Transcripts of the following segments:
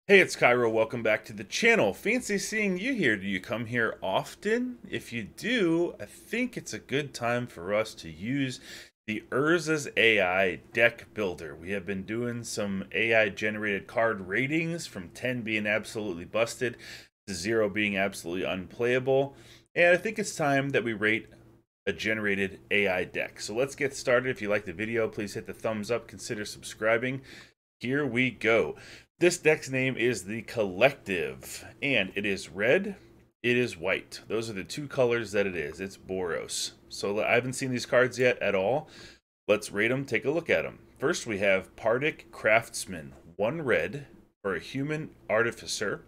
Hey, it's Kaero. Welcome back to the channel. Fancy seeing you here. Do you come here often? If you do, I think it's a good time for us to use the Urzas A.I deck builder. We have been doing some AI generated card ratings, from 10 being absolutely busted to 0 being absolutely unplayable. And I think it's time that we rate a generated AI deck. So let's get started. If you like the video, please hit the thumbs up, consider subscribing. Here we go. This deck's name is the Collective, and it is red, it is white. Those are the two colors that it is. It's Boros. So I haven't seen these cards yet at all. Let's rate them, take a look at them. First, we have Partic Craftsman, 1 red for a human artificer,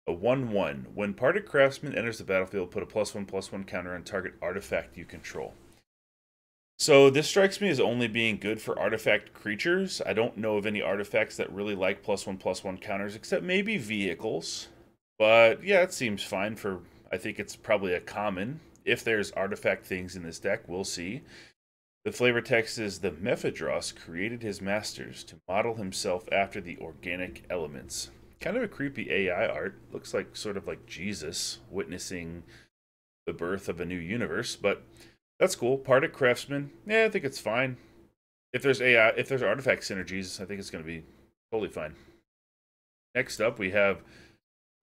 a 1/1. When Partic Craftsman enters the battlefield, put a +1/+1 counter on target artifact you control. So this strikes me as only being good for artifact creatures. I don't know of any artifacts that really like +1/+1 counters, except maybe vehicles. But yeah, it seems fine for, I think it's probably a common. If there's artifact things in this deck, we'll see. The flavor text is: the Mephidros created his masters to model himself after the organic elements. Kind of a creepy AI art. Looks like sort of like Jesus witnessing the birth of a new universe, but that's cool. Partic Craftsman, yeah, I think it's fine. If there's AI, if there's artifact synergies, I think it's going to be totally fine. Next up, we have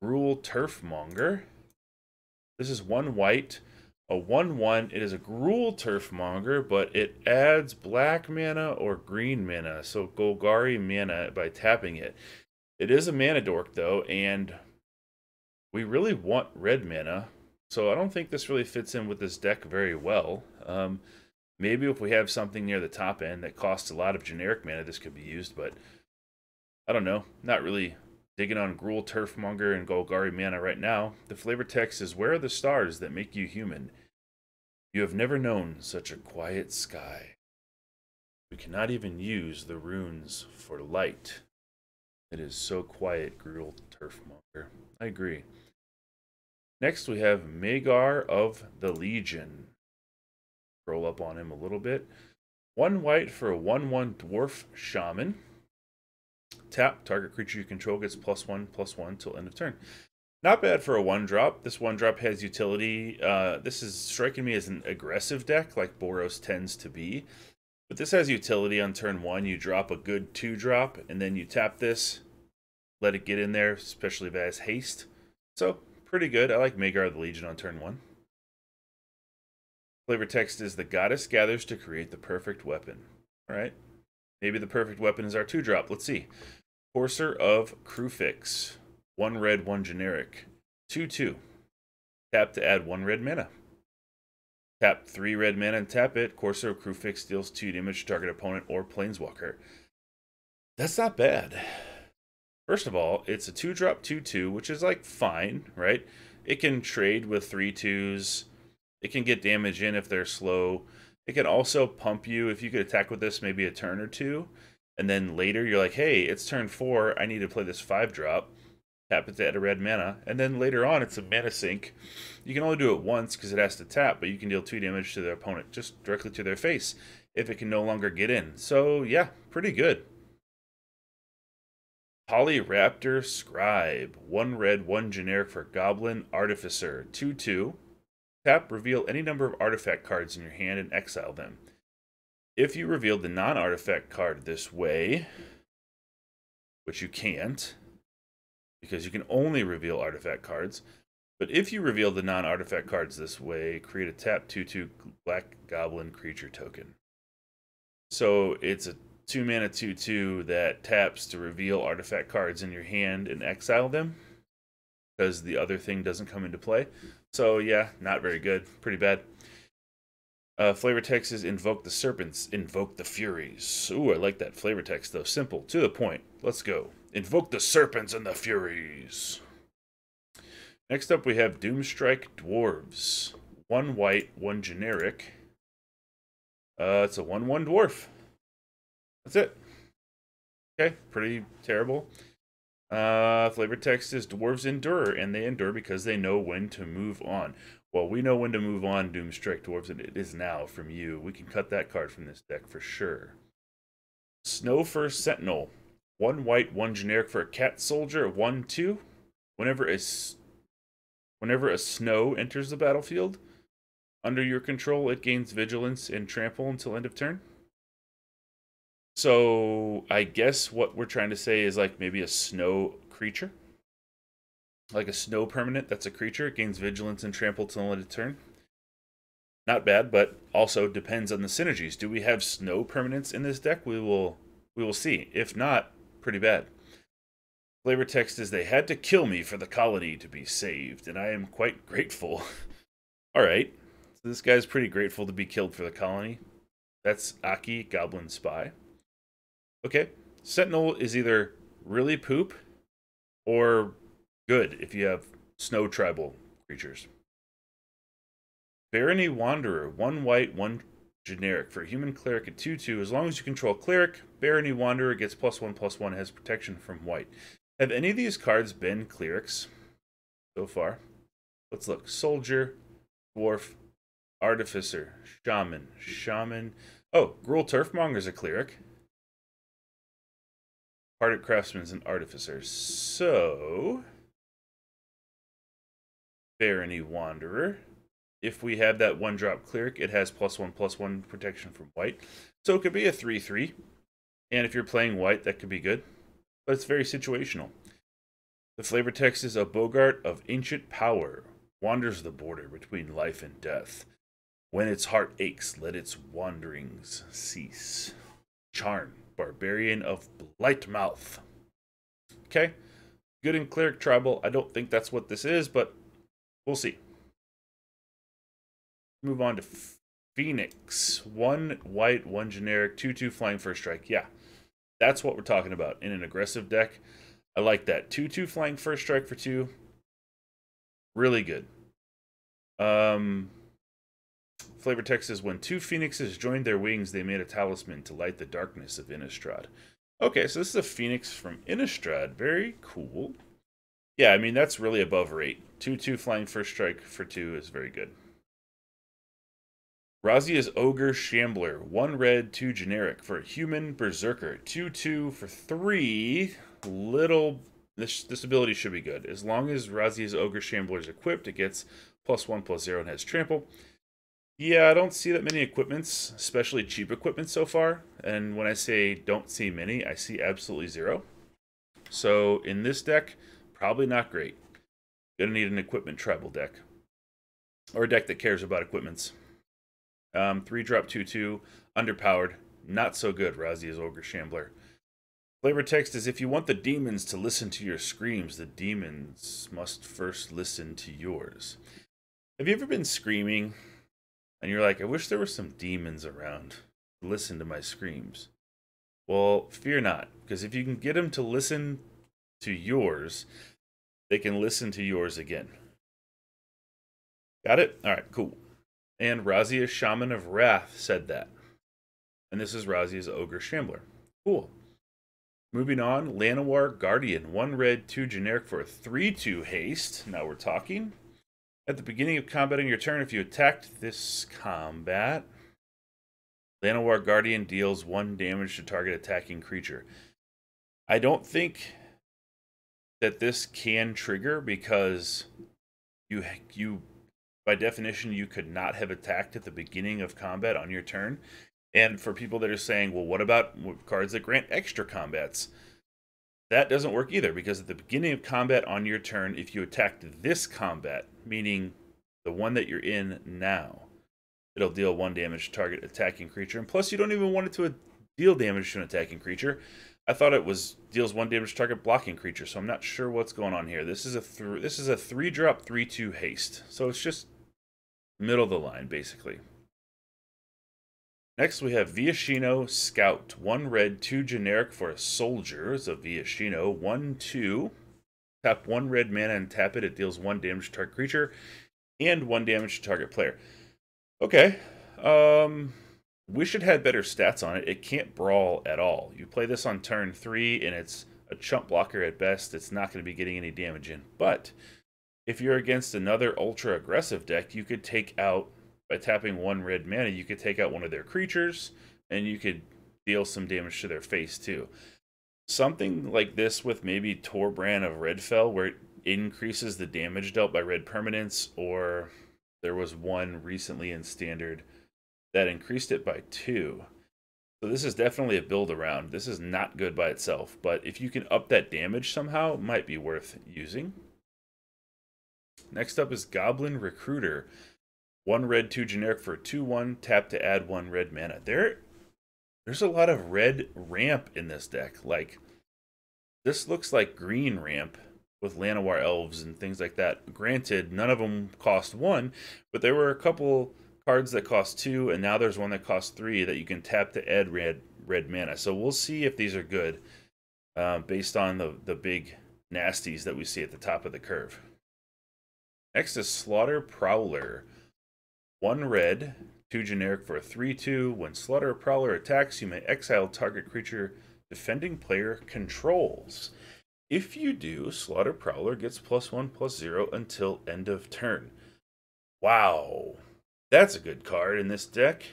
Gruul Turf Monger. This is 1 white, a 1/1. It is a Gruul Turf Monger, but it adds black mana or green mana, so Golgari mana by tapping it. It is a mana dork, though, and we really want red mana. So I don't think this really fits in with this deck very well. Maybe if we have something near the top end that costs a lot of generic mana, this could be used, but I don't know. Not really digging on Gruul Turfmonger and Golgari mana right now. The flavor text is: where are the stars that make you human? You have never known such a quiet sky. We cannot even use the runes for light. It is so quiet, Gruul Turfmonger. I agree. Next, we have Magar of the Legion. Scroll up on him a little bit. 1 white for a 1/1 Dwarf Shaman. Tap, target creature you control gets +1/+1 till end of turn. Not bad for a 1-drop. This 1-drop has utility. This is striking me as an aggressive deck, like Boros tends to be. But this has utility on turn 1. You drop a good 2-drop, and then you tap this, let it get in there, especially if it has haste. So, pretty good. I like Magar of the Legion on turn 1. Flavor text is: the goddess gathers to create the perfect weapon. Alright. Maybe the perfect weapon is our 2-drop. Let's see. Courser of Crufix. 1 red, 1 generic. 2/2. Tap to add 1 red mana. Tap 3 red mana and tap it. Courser of Crufix deals 2 damage to target opponent or planeswalker. That's not bad. First of all, it's a 2-drop 2/2, which is like fine, right? It can trade with 3/2s. It can get damage in if they're slow. It can also pump you if you could attack with this maybe a turn or two. And then later you're like, hey, it's turn 4. I need to play this 5-drop. Tap it to add a red mana. And then later on, it's a mana sink. You can only do it once because it has to tap, but you can deal 2 damage to their opponent just directly to their face if it can no longer get in. So yeah, pretty good. Polyraptor Scribe. 1 red, 1 generic for Goblin Artificer. 2/2. Tap, reveal any number of artifact cards in your hand and exile them. If you revealed the non-artifact card this way, which you can't, because you can only reveal artifact cards, but if you reveal the non-artifact cards this way, create a tap 2/2 black goblin creature token. So it's a 2 mana 2/2 that taps to reveal artifact cards in your hand and exile them, because the other thing doesn't come into play. So yeah, not very good. Pretty bad. Flavor text is: invoke the serpents, invoke the furies. Ooh, I like that flavor text though. Simple, to the point. Let's go. Invoke the serpents and the furies. Next up, we have Doomstrike Dwarves. 1 white, 1 generic. It's a 1/1 dwarf. That's it. Okay, pretty terrible. Flavor text is: dwarves endure, and they endure because they know when to move on. Well, we know when to move on, Doomstrike Dwarves, and it is now from you. We can cut that card from this deck for sure. Snowfur Sentinel. 1 white, 1 generic for a cat soldier, 1/2. Whenever a snow enters the battlefield under your control, it gains vigilance and trample until end of turn. So I guess what we're trying to say is like maybe a snow creature. Like a snow permanent that's a creature. It gains vigilance and trample till end of turn. Not bad, but also depends on the synergies. Do we have snow permanents in this deck? We will see. If not, pretty bad. Flavor text is, they had to kill me for the colony to be saved, and I am quite grateful. Alright, so this guy's pretty grateful to be killed for the colony. That's A.I, Goblin Spy. Okay, Sentinel is either really poop or good if you have snow tribal creatures. Barony Wanderer, 1 white, 1 generic. For a human cleric at 2/2, as long as you control cleric, Barony Wanderer gets +1/+1, has protection from white. Have any of these cards been clerics so far? Let's look. Soldier, Dwarf, Artificer, Shaman. Oh, Gruul Turfmonger's a cleric. Partic Craftsman's an Artificer. So, Barony Wanderer. If we have that 1-drop cleric, it has +1/+1 protection from white. So it could be a 3/3. And if you're playing white, that could be good. But it's very situational. The flavor text is, a Bogart of ancient power wanders the border between life and death. When its heart aches, let its wanderings cease. Charn, Barbarian of Blightmouth. Okay. Good in cleric tribal. I don't think that's what this is, but we'll see. Move on to Phoenix. 1 white, 1 generic, 2/2 flying first strike. Yeah, that's what we're talking about in an aggressive deck. I like that. 2/2 flying first strike for 2. Really good. Flavor text is, when 2 phoenixes joined their wings, they made a talisman to light the darkness of Innistrad. Okay, so this is a phoenix from Innistrad. Very cool. Yeah, I mean, that's really above rate. 2/2 flying first strike for 2 is very good. Razia's Ogre Shambler, 1 red, 2 generic. For a human berserker, 2/2 for 3. This ability should be good. As long as Razia's Ogre Shambler is equipped, it gets +1/+0 and has trample. Yeah, I don't see that many equipments, especially cheap equipment so far. And when I say don't see many, I see absolutely 0. So in this deck, probably not great. Gonna need an equipment tribal deck. Or a deck that cares about equipments. 3-drop 2/2, underpowered, not so good. Razia's Ogre Shambler. Flavor text is, if you want the demons to listen to your screams, the demons must first listen to yours. Have you ever been screaming and you're like, I wish there were some demons around to listen to my screams? Well, fear not, because if you can get them to listen to yours, they can listen to yours again. Got it? All right, cool. And Razia, Shaman of Wrath, said that. And this is Razia's Ogre Shambler. Cool. Moving on, Llanowar Guardian. 1 red, 2 generic for a 3/2 haste. Now we're talking. At the beginning of combat on your turn, if you attacked this combat, Llanowar Guardian deals 1 damage to target attacking creature. I don't think that this can trigger because you by definition, you could not have attacked at the beginning of combat on your turn. And for people that are saying, well, what about cards that grant extra combats? That doesn't work either, because at the beginning of combat on your turn, if you attacked this combat, meaning the one that you're in now, it'll deal 1 damage to target attacking creature. And plus, you don't even want it to deal damage to an attacking creature. I thought it was deals 1 damage to target blocking creature, so I'm not sure what's going on here. This is a 3-drop 3/2 haste, so it's just middle of the line, basically. Next, we have Viashino Scout. 1 red, 2 generic for a soldier. It's a Viashino. 1/2. Tap 1 red mana and tap it. It deals 1 damage to target creature and 1 damage to target player. Okay. Wish it had better stats on it. It can't brawl at all. You play this on turn 3, and it's a chump blocker at best. It's not going to be getting any damage in. But if you're against another ultra-aggressive deck, you could take out, by tapping 1 red mana, you could take out one of their creatures, and you could deal some damage to their face, too. Something like this with maybe Torbrand of Redfell, where it increases the damage dealt by red permanents, or there was one recently in Standard that increased it by 2. So this is definitely a build around. This is not good by itself, but if you can up that damage somehow, it might be worth using. Next up is Goblin Recruiter. 1 red, 2 generic for a 2/1. Tap to add 1 red mana. There's a lot of red ramp in this deck. Like, this looks like green ramp with Llanowar elves and things like that. Granted, none of them cost 1, but there were a couple cards that cost 2, and now there's one that costs 3 that you can tap to add red mana. So we'll see if these are good based on the big nasties that we see at the top of the curve. Next is Slaughter Prowler. 1 red, 2 generic for a 3/2. When Slaughter Prowler attacks, you may exile target creature defending player controls. If you do, Slaughter Prowler gets +1/+0 until end of turn. Wow. That's a good card in this deck.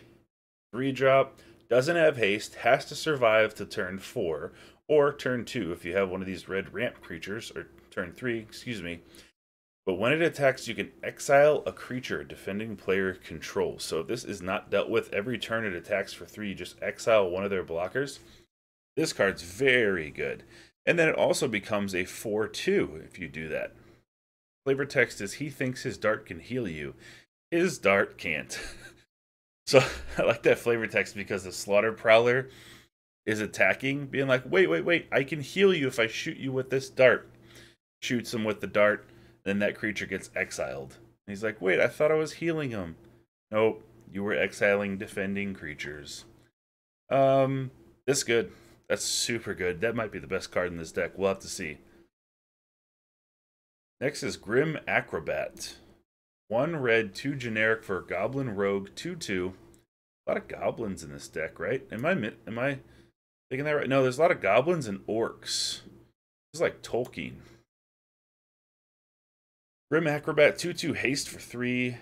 3-drop, doesn't have haste, has to survive to turn 4, or turn 2 if you have one of these red ramp creatures, or turn 3, excuse me. But when it attacks, you can exile a creature defending player control. So if this is not dealt with every turn it attacks for 3, you just exile one of their blockers. This card's very good. And then it also becomes a 4/2 if you do that. Flavor text is, he thinks his dart can heal you. His dart can't. So I like that flavor text because the Slaughter Prowler is attacking, being like, wait, I can heal you if I shoot you with this dart. Shoots him with the dart. Then that creature gets exiled. And he's like, wait, I thought I was healing him. Nope, you were exiling defending creatures. This good. That's super good. That might be the best card in this deck. We'll have to see. Next is Grim Acrobat. 1 red, 2 generic for Goblin Rogue, 2/2. A lot of goblins in this deck, right? Am I thinking that right? No, there's a lot of goblins and orcs. This is like Tolkien. Grim Acrobat, 2/2 haste for 3.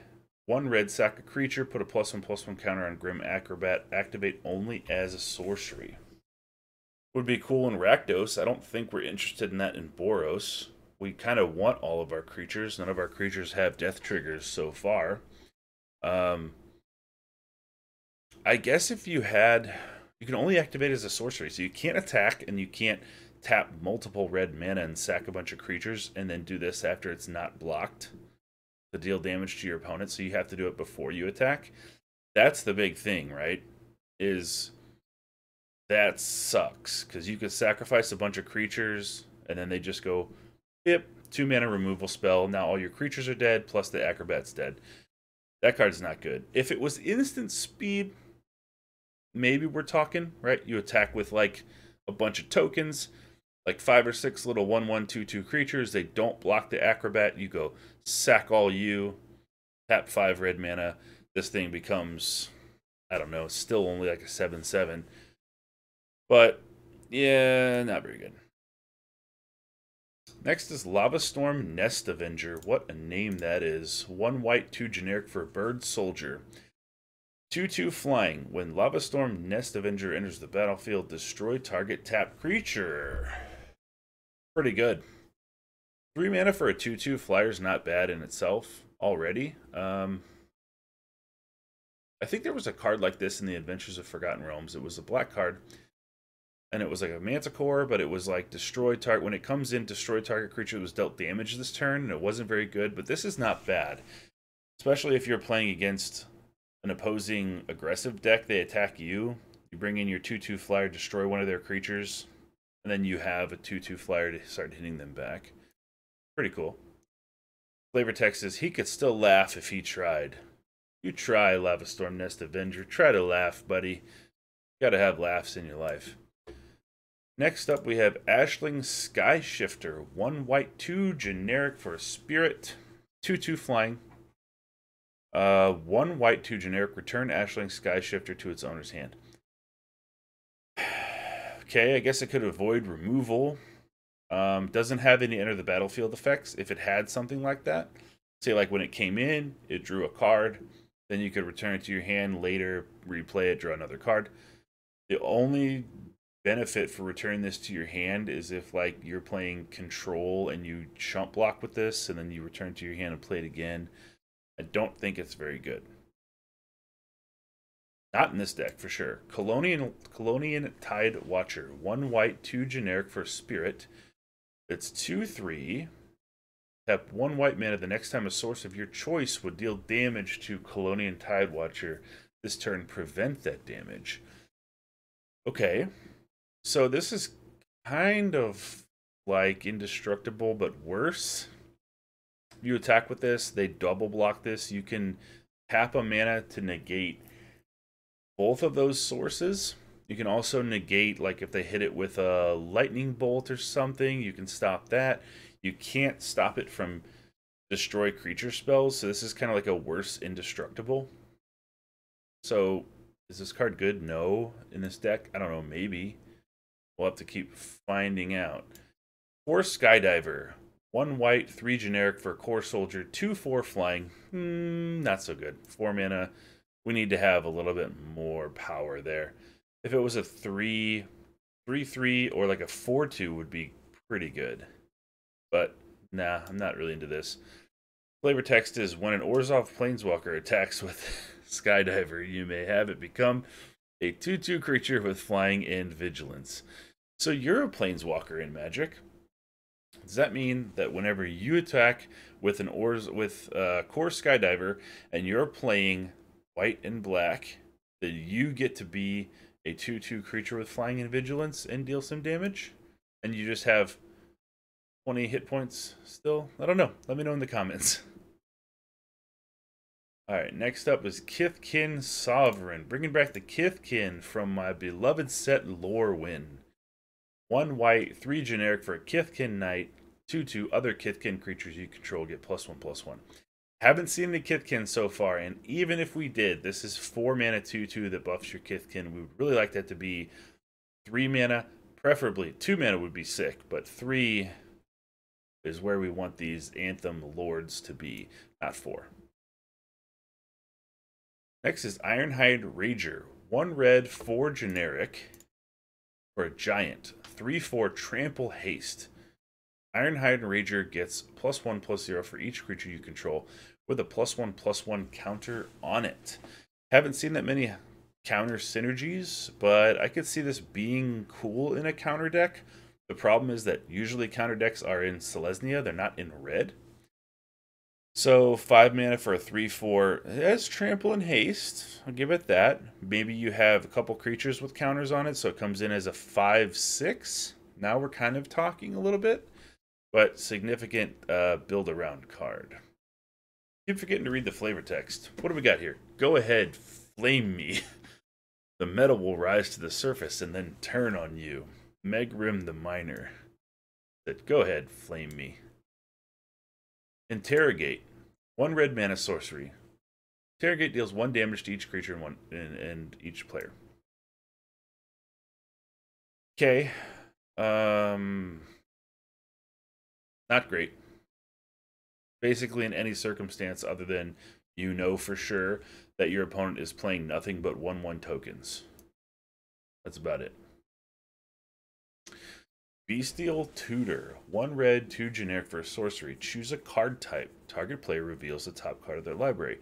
1 red, sack a creature, put a +1/+1 counter on Grim Acrobat. Activate only as a sorcery. Would be cool in Rakdos. I don't think we're interested in that in Boros. We kind of want all of our creatures. None of our creatures have death triggers so far. I guess if you had... You can only activate as a sorcery, so you can't attack and you can't tap multiple red mana and sack a bunch of creatures and then do this after it's not blocked to deal damage to your opponent, so you have to do it before you attack. That's the big thing, right? That sucks, because you could sacrifice a bunch of creatures and then they just go, yep, 2 mana removal spell, now all your creatures are dead, plus the Acrobat's dead. That card's not good. If it was instant speed, maybe we're talking, right? You attack with like a bunch of tokens, like 5 or 6 little 1/1, 2/2 creatures. They don't block the Acrobat. You go sack all you, tap 5 red mana. This thing becomes, I don't know, still only like a 7/7. But yeah, not very good. Next is Lava Storm Nest Avenger. What a name that is. 1 white, 2 generic for Bird Soldier. 2/2 flying. When Lava Storm Nest Avenger enters the battlefield, destroy target tap creature. Pretty good. 3 mana for a 2/2 flyer's not bad in itself already. I think there was a card like this in the Adventures of Forgotten Realms. It was a black card, and it was like a Manticore, but it was like destroy target. When it comes in, destroy target creature that was dealt damage this turn, and it wasn't very good, but this is not bad. Especially if you're playing against an opposing aggressive deck, they attack you. You bring in your 2/2 flyer, destroy one of their creatures, and then you have a 2/2 flyer to start hitting them back. Pretty cool. Flavor text is, he could still laugh if he tried. You try, Lava Storm Nest Avenger. Try to laugh, buddy. Gotta have laughs in your life. Next up, we have Ashling Sky Shifter. 1 white, 2 generic for a spirit. 2/2 flying. 1 white, 2 generic. Return Ashling Sky Shifter to its owner's hand. Okay, I guess it could avoid removal. Doesn't have any enter the battlefield effects. If it had something like that, say like when it came in, it drew a card, then you could return it to your hand later, replay it, draw another card. The only benefit for returning this to your hand is if like you're playing control and you chump block with this and then you return to your hand and play it again. I don't think it's very good. Not in this deck for sure. Colonian Tide Watcher. 1 white, 2 generic for spirit. It's 2/3. Tap 1 white mana the next time a source of your choice would deal damage to Colonian Tide Watcher. This turn prevent that damage. Okay. So this is kind of like indestructible, but worse. You attack with this, they double block this. You can tap a mana to negate both of those sources. You can also negate, like if they hit it with a lightning bolt or something, you can stop that. You can't stop it from destroy creature spells, so this is kind of like a worse indestructible. So is this card good? No. In this deck? I don't know, maybe. We'll have to keep finding out. 4 Skydiver. 1 white, 3 generic for Core Soldier, 2/4 flying. Not so good. 4 mana. We need to have a little bit more power there. If it was a 3/3 or like a 4/2 would be pretty good. But nah, I'm not really into this. Flavor text is when an Urzas Planeswalker attacks with Skydiver, you may have it become a 2/2 creature with flying and vigilance. So you're a Planeswalker in Magic. Does that mean that whenever you attack with an Core Skydiver and you're playing white and black, that you get to be a 2/2 creature with flying and vigilance and deal some damage? And you just have 20 hit points still? I don't know. Let me know in the comments. Alright, next up is Kifkin Sovereign. Bringing back the Kifkin from my beloved set Lorwyn. 1 white, 3 generic for a Kifkin Knight. 2/2 other Kifkin creatures you control get +1/+1. Haven't seen the Kifkin so far, and even if we did, this is 4 mana 2/2 that buffs your Kifkin. We would really like that to be 3 mana, preferably 2 mana would be sick, but 3 is where we want these Anthem Lords to be, not 4. Next is Ironhide Rager. 1 red, 4 generic for a giant. 3/4 trample haste. Ironhide Rager gets +1/+0 for each creature you control with a +1/+1 counter on it. Haven't seen that many counter synergies, but I could see this being cool in a counter deck. The problem is that usually counter decks are in Selesnya, they're not in red. So 5 mana for a 3/4. It has trample and haste. I'll give it that. Maybe you have a couple creatures with counters on it, so it comes in as a 5/6. Now we're kind of talking a little bit, but significant build around card. Keep forgetting to read the flavor text. What do we got here? Go ahead, flame me. The metal will rise to the surface and then turn on you. Megrim the Miner said, go ahead, flame me. Interrogate. 1 red mana sorcery. Interrogate deals 1 damage to each creature and each player. Okay. Not great. Basically, in any circumstance other than you know for sure that your opponent is playing nothing but 1/1 tokens. That's about it. Bestial Tutor. 1 red, 2 generic for a sorcery. Choose a card type. Target player reveals the top card of their library.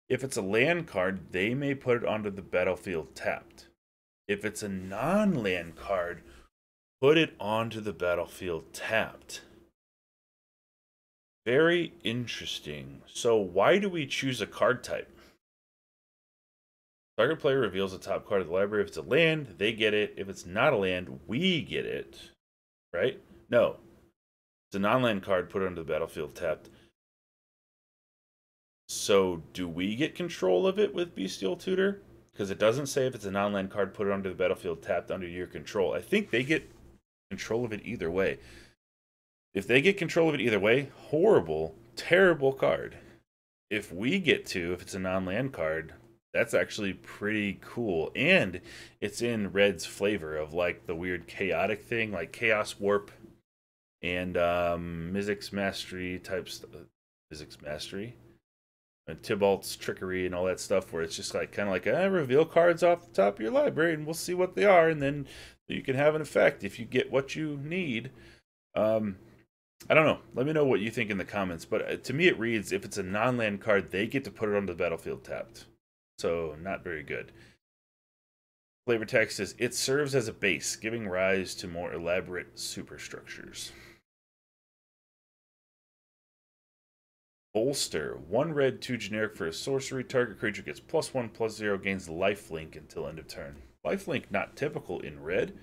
If it's a land card, they may put it onto the battlefield tapped. If it's a non-land card, put it onto the battlefield tapped. Very interesting. So why do we choose a card type? Target player reveals the top card of the library. If it's a land, they get it. If it's not a land, we get it. Right? No. It's a non-land card, put it onto the battlefield tapped. So do we get control of it with Bestial Tutor? Because it doesn't say if it's a non-land card, put it onto the battlefield tapped under your control. I think they get control of it either way. If they get control of it either way, horrible, terrible card. If we get to, if it's a non-land card, that's actually pretty cool. And it's in Red's flavor of like the weird chaotic thing, like Chaos Warp and Mizzix's Mastery type stuff. Mizzix's Mastery? And Tybalt's Trickery and all that stuff, where it's just like kind of like reveal cards off the top of your library and we'll see what they are, and then You can have an effect if you get what you need. I don't know. Let me know what you think in the comments. But to me, it reads, if it's a non-land card, they get to put it on the battlefield tapped. So, not very good. Flavor text is, it serves as a base, giving rise to more elaborate superstructures. Bolster. 1 red, 2 generic for a sorcery. Target creature gets +1/+0, gains lifelink until end of turn. Lifelink not typical in red.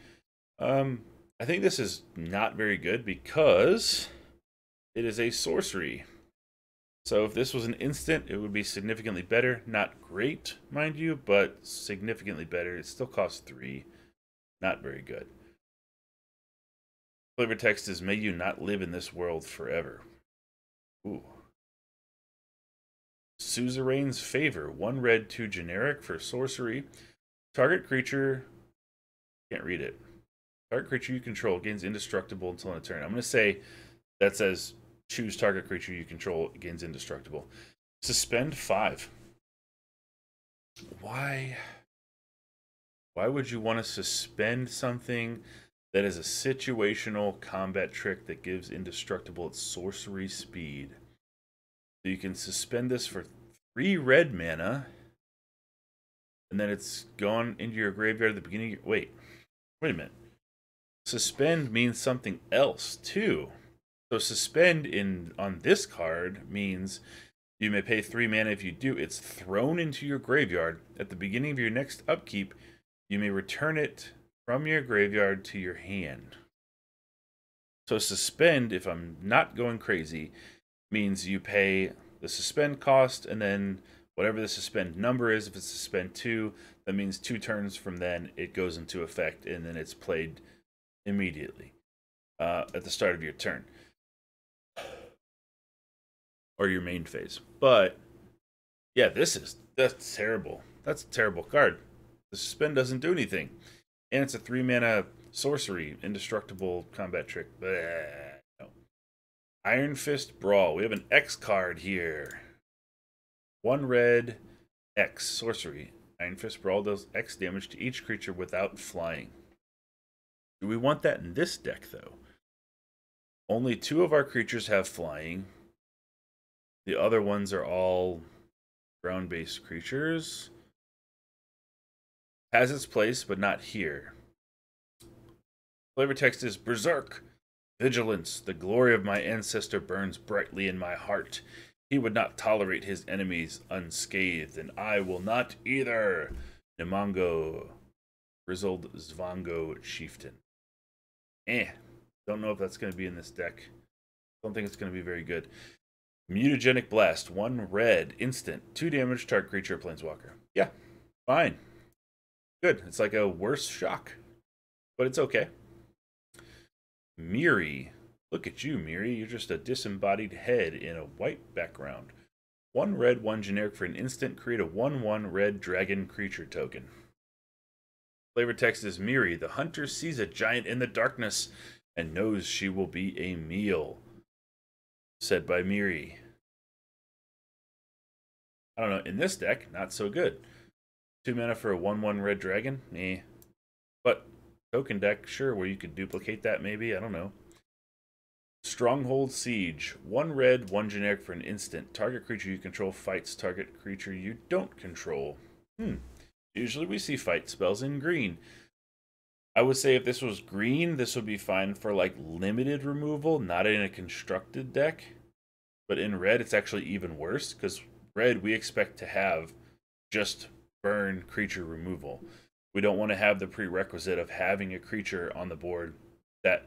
I think this is not very good because it is a sorcery. So if this was an instant, it would be significantly better. Not great, mind you, but significantly better. It still costs 3. Not very good. Flavor text is, may you not live in this world forever. Ooh. Suzerain's Favor. 1 red, 2 generic for sorcery. Target creature... Can't read it. Target creature you control gains indestructible until end of turn. I'm going to say that says choose target creature you control gains indestructible. Suspend 5. Why would you want to suspend something that is a situational combat trick that gives indestructible at sorcery speed? So you can suspend this for 3 red mana, and then it's gone into your graveyard at the beginning of your... Wait a minute. Suspend means something else too. So suspend on this card means you may pay 3 mana. If you do, it's thrown into your graveyard. At the beginning of your next upkeep, you may return it from your graveyard to your hand. So suspend, if I'm not going crazy, means you pay the suspend cost, and then whatever the suspend number is, if it's suspend 2, that means 2 turns from then it goes into effect, and then it's played immediately at the start of your turn or your main phase. But yeah, that's terrible. That's a terrible card. The suspend doesn't do anything, and it's a 3 mana sorcery, indestructible combat trick. No. Iron Fist Brawl. We have an X card here. 1 red, X sorcery. Iron Fist Brawl does X damage to each creature without flying. Do we want that in this deck, though? Only 2 of our creatures have flying. The other ones are all ground-based creatures. Has its place, but not here. Flavor text is Berserk. Vigilance. The glory of my ancestor burns brightly in my heart. He would not tolerate his enemies unscathed, and I will not either. Nimango. Grizzled Zvango Chieftain. Don't know if that's going to be in this deck. Don't think it's going to be very good. Mutagenic Blast. 1 red. Instant. 2 damage. Target creature or planeswalker. Yeah. Fine. Good. It's like a worse shock. But it's okay. Miri. Look at you, Miri. You're just a disembodied head in a white background. 1 red, 1 generic for an instant. Create a 1/1 red dragon creature token. Flavor text is Miri. The hunter sees a giant in the darkness and knows she will be a meal. Said by Miri. I don't know. In this deck, not so good. 2 mana for a 1/1 red dragon? But token deck, sure, where you could duplicate that maybe. I don't know. Stronghold Siege. 1 red, 1 generic for an instant. Target creature you control fights target creature you don't control. Usually we see fight spells in green. I would say if this was green, this would be fine for like limited removal, not in a constructed deck. But in red, it's actually even worse, because red we expect to have just burn creature removal. We don't want to have the prerequisite of having a creature on the board that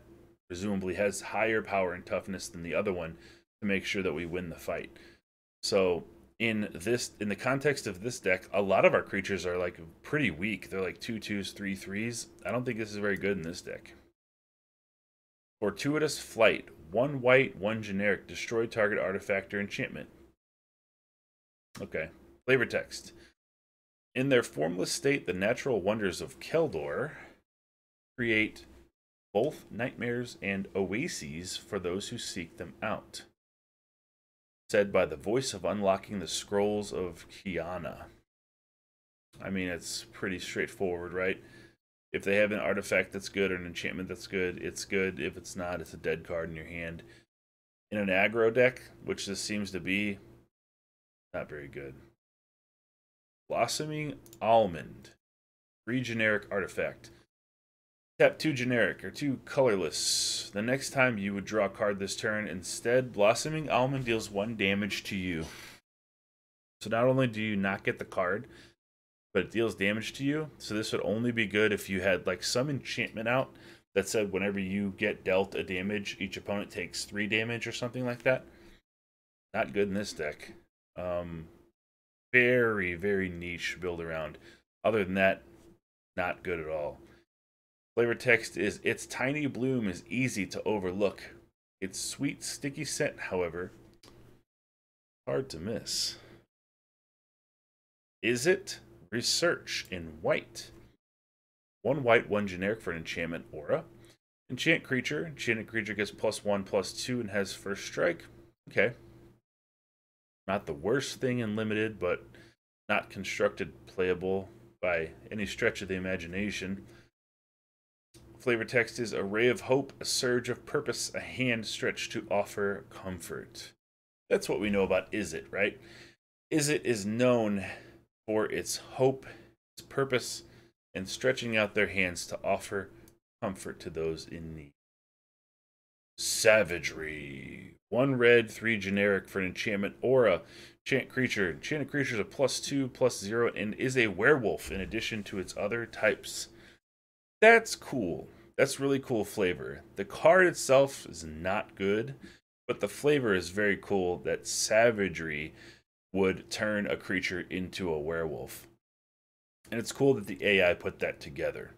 presumably has higher power and toughness than the other one to make sure that we win the fight. So in the context of this deck, a lot of our creatures are like pretty weak. They're like 2/2s, 3/3s. I don't think this is very good in this deck. Fortuitous Flight. 1 white, 1 generic. Destroy target artifact or enchantment. Okay. Flavor text. In their formless state, the natural wonders of Keldor create both nightmares and oases for those who seek them out. Said by the voice of unlocking the scrolls of Kiana. I mean, it's pretty straightforward, right? If they have an artifact that's good or an enchantment that's good, it's good. If it's not, it's a dead card in your hand. In an aggro deck, which this seems to be, not very good. Blossoming Almond. 3 generic artifact. Tap 2 generic or 2 colorless. The next time you would draw a card this turn, instead, Blossoming Almond deals 1 damage to you. So not only do you not get the card, but it deals damage to you. So this would only be good if you had like some enchantment out that said whenever you get dealt a damage, each opponent takes 3 damage or something like that. Not good in this deck. Very, very niche build around. Other than that, not good at all. Flavor text is, its tiny bloom is easy to overlook. Its sweet, sticky scent, however, hard to miss. Is it? Research in white. 1 white, 1 generic for an enchantment aura. Enchant creature. Enchanted creature gets +1/+2 and has first strike. Okay. Not the worst thing in limited, but not constructed playable by any stretch of the imagination. Flavor text is a ray of hope, a surge of purpose, a hand stretched to offer comfort. That's what we know about Izzet, right? Izzet is known for its hope, its purpose, and stretching out their hands to offer comfort to those in need. Savagery. 1 red, 3 generic for an enchantment aura. Enchant creature. Enchanted creature is a +2/+0 and is a werewolf in addition to its other types. That's cool. That's really cool flavor. The card itself is not good, but the flavor is very cool that savagery would turn a creature into a werewolf. And it's cool that the AI put that together.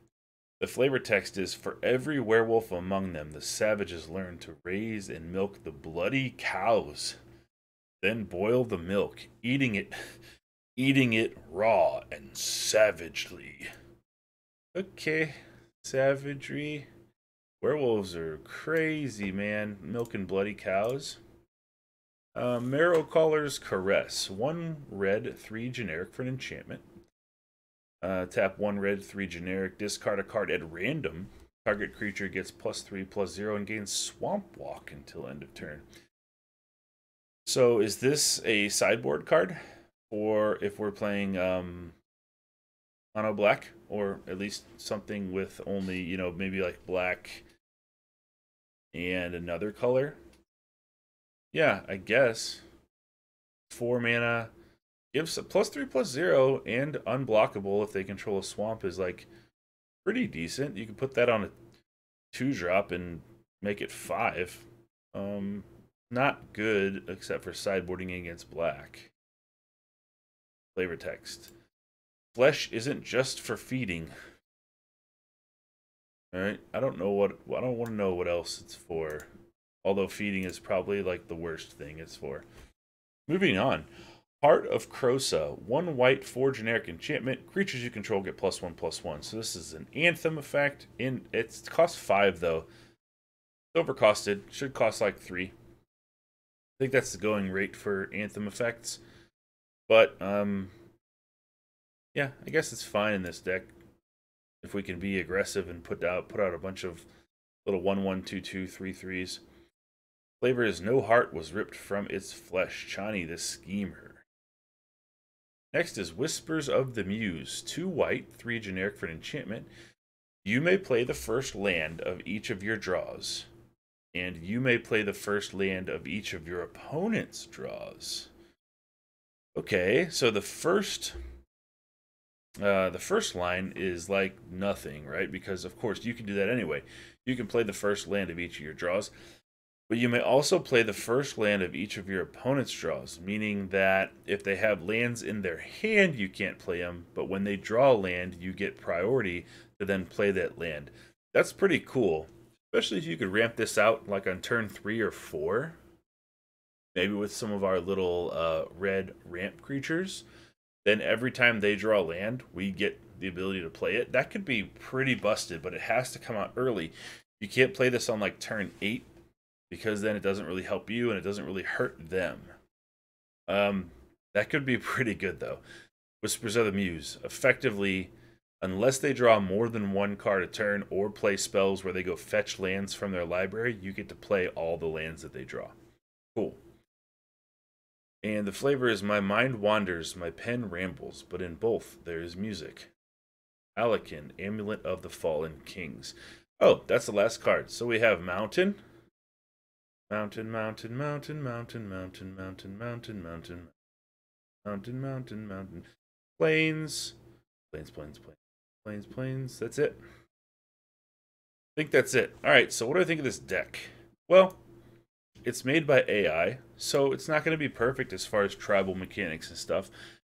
The flavor text is, for every werewolf among them, the savages learn to raise and milk the bloody cows, then boil the milk, eating it raw and savagely. Okay. Savagery. Werewolves are crazy, man. Milking bloody cows. Marrow Caller's Caress. 1 red, 3 generic for an enchantment. Tap 1 red, 3 generic. Discard a card at random. Target creature gets +3/+0 and gains Swamp Walk until end of turn. So is this a sideboard card? Or if we're playing mono black, or at least something with only, you know, maybe like black and another color. Yeah, I guess 4 mana gives a +3/+0 and unblockable if they control a swamp is like pretty decent. You can put that on a 2-drop and make it 5. Not good except for sideboarding against black. Flavor text. Flesh isn't just for feeding. Alright, I don't want to know what else it's for. Although feeding is probably like the worst thing it's for. Moving on. Heart of Krosa. 1 white, 4 generic enchantment. Creatures you control get +1/+1. So this is an Anthem effect. It costs 5 though. It's overcosted. Should cost like 3. I think that's the going rate for Anthem effects. But yeah, I guess it's fine in this deck if we can be aggressive and put out a bunch of little 1/1, 2/2, 3/3s. Flavor is no heart was ripped from its flesh. Chani the Schemer. Next is Whispers of the Muse. 2 white, 3 generic for an enchantment. You may play the first land of each of your draws, and you may play the first land of each of your opponent's draws. Okay, so the first line is like nothing, right? Because of course you can do that anyway. You can play the first land of each of your draws, but you may also play the first land of each of your opponent's draws, meaning that if they have lands in their hand, you can't play them, but when they draw a land, you get priority to then play that land. That's pretty cool, especially if you could ramp this out like on turn 3 or 4, maybe with some of our little red ramp creatures. Then every time they draw land, we get the ability to play it. That could be pretty busted, but it has to come out early. You can't play this on like turn 8, because then it doesn't really help you and it doesn't really hurt them. That could be pretty good though. Whispers of the Muse. Effectively, Unless they draw more than one card a turn or play spells where they go fetch lands from their library, you get to play all the lands that they draw. Cool. And the flavor is my mind wanders, my pen rambles, but in both there is music. Alekin, Amulet of the Fallen Kings. Oh, that's the last card. So we have Mountain. Mountain, mountain, mountain, mountain, mountain, mountain, mountain, mountain. Mountain, mountain, mountain. Plains. Plains, plains, plains. Plains, plains. That's it. I think that's it. Alright, so what do I think of this deck? Well, it's made by AI, so it's not going to be perfect as far as tribal mechanics and stuff.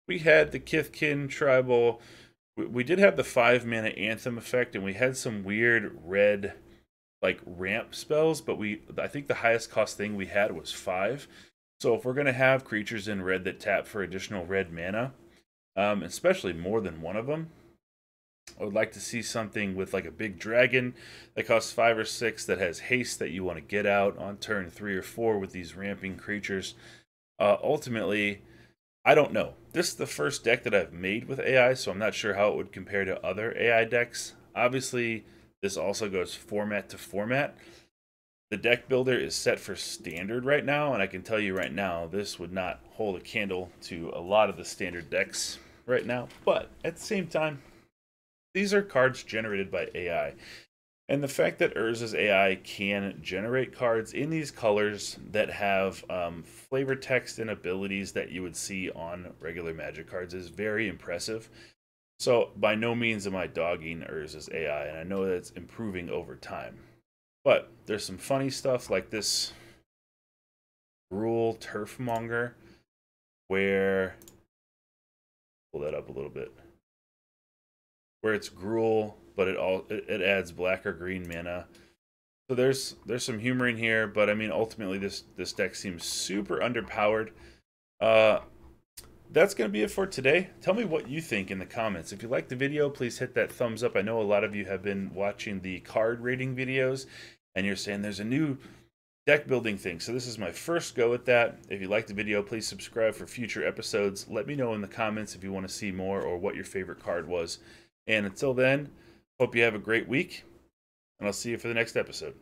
We had the Kifkin tribal. We did have the 5-mana Anthem effect, and we had some weird red, like, ramp spells, but I think the highest cost thing we had was 5. So if we're going to have creatures in red that tap for additional red mana, especially more than one of them, I would like to see something with like a big dragon that costs 5 or 6 that has haste that you want to get out on turn 3 or 4 with these ramping creatures. Ultimately, I don't know. This is the first deck that I've made with AI, so I'm not sure how it would compare to other AI decks. Obviously, this also goes format to format. The deck builder is set for standard right now, and I can tell you right now, this would not hold a candle to a lot of the standard decks right now. But at the same time, these are cards generated by AI. And the fact that Urzas A.I can generate cards in these colors that have flavor text and abilities that you would see on regular Magic cards is very impressive. So by no means am I dogging Urzas A.I, and I know that it's improving over time. But there's some funny stuff like this Gruul Turf Monger, where, pull that up a little bit, where it's Gruul, but it adds black or green mana. So there's some humor in here, but I mean ultimately this deck seems super underpowered. That's going to be it for today. Tell me what you think in the comments. If you liked the video, please hit that thumbs up. I know a lot of you have been watching the card rating videos, and you're saying there's a new deck building thing. So this is my first go at that. If you liked the video, please subscribe for future episodes. Let me know in the comments if you want to see more or what your favorite card was. And until then, hope you have a great week, and I'll see you for the next episode.